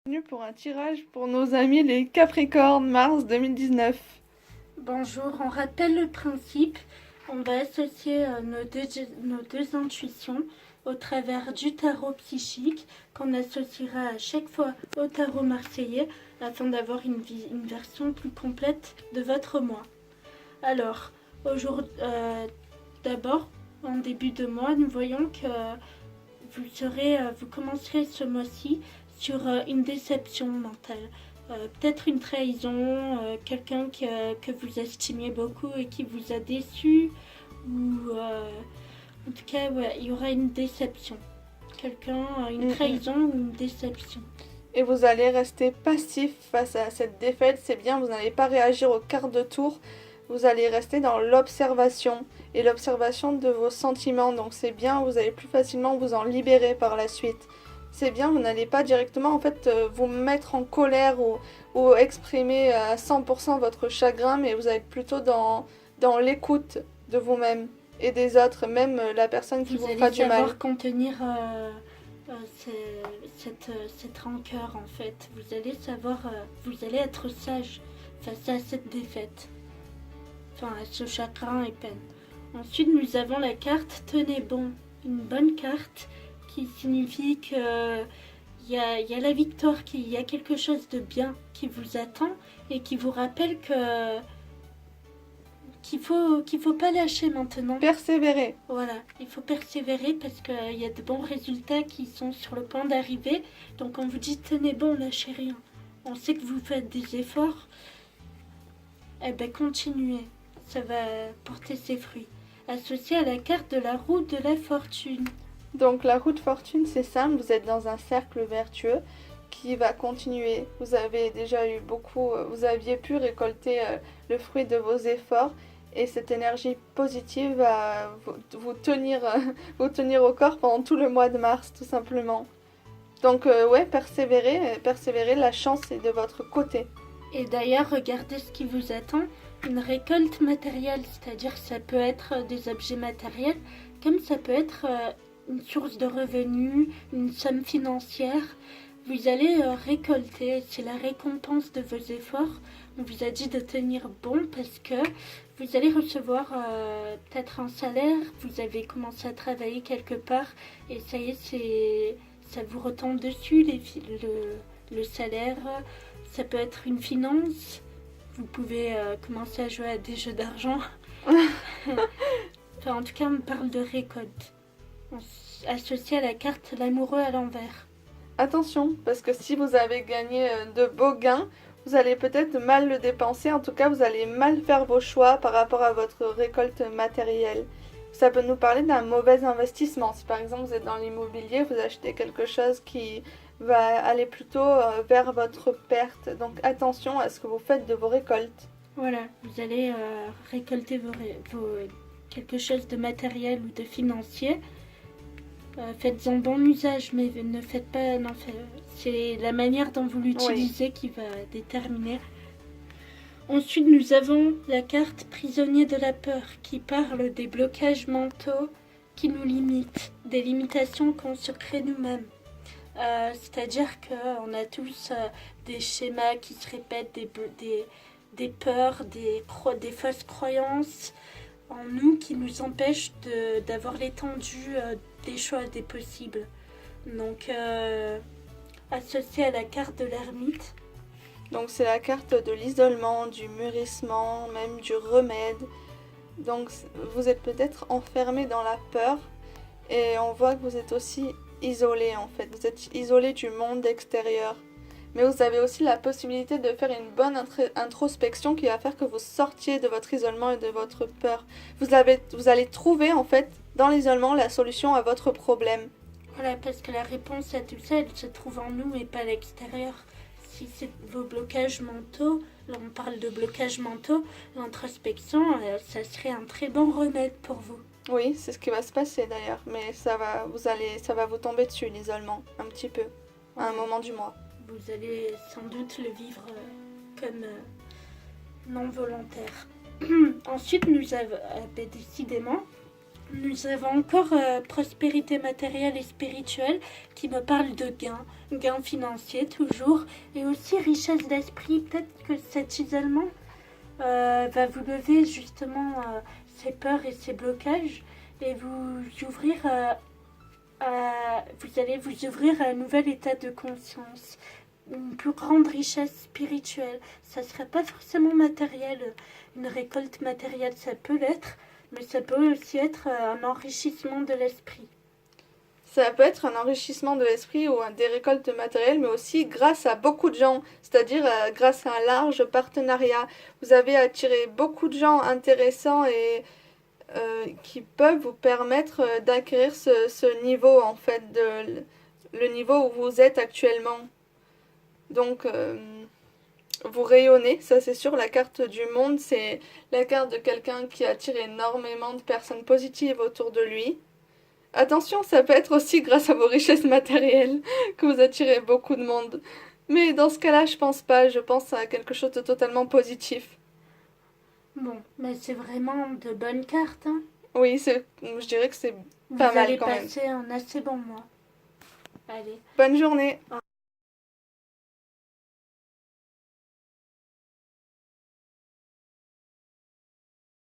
Bienvenue pour un tirage pour nos amis les Capricornes, mars 2019. Bonjour, on rappelle le principe. On va associer nos deux intuitions au travers du tarot psychique qu'on associera à chaque fois au tarot marseillais afin d'avoir une version plus complète de votre moi. Alors, aujourd'hui, d'abord, en début de mois, nous voyons que vous commencerez ce mois-ci sur une déception mentale. Peut-être une trahison, quelqu'un que vous estimiez beaucoup et qui vous a déçu, ou en tout cas, ouais, il y aura une déception. Une trahison ou une déception. Et vous allez rester passif face à cette défaite, c'est bien, vous n'allez pas réagir au quart de tour, vous allez rester dans l'observation et l'observation de vos sentiments, donc c'est bien, vous allez plus facilement vous en libérer par la suite. C'est bien, vous n'allez pas directement en fait vous mettre en colère ou exprimer à 100% votre chagrin, mais vous allez être plutôt dans l'écoute de vous-même et des autres, même la personne qui vous fera du mal. Vous allez savoir contenir cette rancœur en fait. Vous allez être sage face à cette défaite. Enfin, à ce chagrin et peine. Ensuite, nous avons la carte Tenez bon. Une bonne carte qui signifie que il y a la victoire, il y a quelque chose de bien qui vous attend et qui vous rappelle qu'il faut pas lâcher maintenant. Persévérer. Voilà, il faut persévérer parce qu'il y a de bons résultats qui sont sur le point d'arriver. Donc on vous dit tenez bon, lâchez rien. On sait que vous faites des efforts. Eh ben continuez, ça va porter ses fruits. Associé à la carte de la roue de la fortune. Donc la roue de fortune, c'est simple, vous êtes dans un cercle vertueux qui va continuer. Vous avez déjà eu vous aviez pu récolter le fruit de vos efforts et cette énergie positive va vous tenir, vous tenir au corps pendant tout le mois de mars, tout simplement. Donc ouais, persévérez, la chance est de votre côté. Et d'ailleurs, regardez ce qui vous attend. Une récolte matérielle, c'est-à-dire que ça peut être des objets matériels, comme ça peut être une source de revenus, une somme financière. Vous allez récolter, c'est la récompense de vos efforts. On vous a dit de tenir bon parce que vous allez recevoir peut-être un salaire, vous avez commencé à travailler quelque part et ça y est, ça vous retombe dessus, le salaire. Ça peut être une finance. Vous pouvez commencer à jouer à des jeux d'argent. Enfin, en tout cas, on parle de récolte. Associé à la carte l'amoureux à l'envers. Attention, parce que si vous avez gagné de beaux gains, vous allez peut-être mal le dépenser. En tout cas, vous allez mal faire vos choix par rapport à votre récolte matérielle. Ça peut nous parler d'un mauvais investissement. Si par exemple vous êtes dans l'immobilier, vous achetez quelque chose qui va aller plutôt vers votre perte. Donc attention à ce que vous faites de vos récoltes. Voilà, vous allez récolter quelque chose de matériel ou de financier. Faites-en bon usage, mais ne faites pas... Non, c'est la manière dont vous l'utilisez qui va déterminer. Ensuite, nous avons la carte prisonnier de la peur qui parle des blocages mentaux qui nous limitent, des limitations qu'on se crée nous-mêmes. C'est-à-dire qu'on a tous des schémas qui se répètent, des peurs, des fausses croyances en nous qui nous empêchent d'avoir l'étendue des choix, des possibles. Donc, associé à la carte de l'ermite. Donc c'est la carte de l'isolement, du mûrissement, même du remède. Donc vous êtes peut-être enfermé dans la peur et on voit que vous êtes aussi isolé en fait. Vous êtes isolé du monde extérieur. Mais vous avez aussi la possibilité de faire une bonne introspection qui va faire que vous sortiez de votre isolement et de votre peur. Vous allez trouver en fait dans l'isolement la solution à votre problème. Voilà, parce que la réponse à tout ça, elle se trouve en nous et pas à l'extérieur. Si c'est vos blocages mentaux, là on parle de blocages mentaux, l'introspection, ça serait un très bon remède pour vous. Oui, c'est ce qui va se passer d'ailleurs, mais ça va vous tomber dessus l'isolement, un petit peu, à un moment du mois. Vous allez sans doute le vivre comme non volontaire. Ensuite, nous avons décidément, Nous avons encore prospérité matérielle et spirituelle qui me parle de gains, gains financiers toujours, et aussi richesse d'esprit. Peut-être que cet isolement va vous lever justement ces peurs et ces blocages et vous allez vous ouvrir à un nouvel état de conscience, une plus grande richesse spirituelle. Ça ne sera pas forcément matériel, une récolte matérielle, ça peut l'être, mais ça peut aussi être un enrichissement de l'esprit. Ça peut être un enrichissement de l'esprit ou des récoltes matérielles, mais aussi grâce à beaucoup de gens, c'est-à-dire grâce à un large partenariat. Vous avez attiré beaucoup de gens intéressants et qui peuvent vous permettre d'acquérir ce niveau, en fait, le niveau où vous êtes actuellement. Donc, vous rayonnez, ça c'est sûr. La carte du monde, c'est la carte de quelqu'un qui attire énormément de personnes positives autour de lui. Attention, ça peut être aussi grâce à vos richesses matérielles que vous attirez beaucoup de monde. Mais dans ce cas-là, je pense pas. Je pense à quelque chose de totalement positif. Bon, mais c'est vraiment de bonnes cartes, hein. Oui, je dirais que c'est Vous pas mal allez quand même. passer un assez bon mois. Allez. Bonne journée.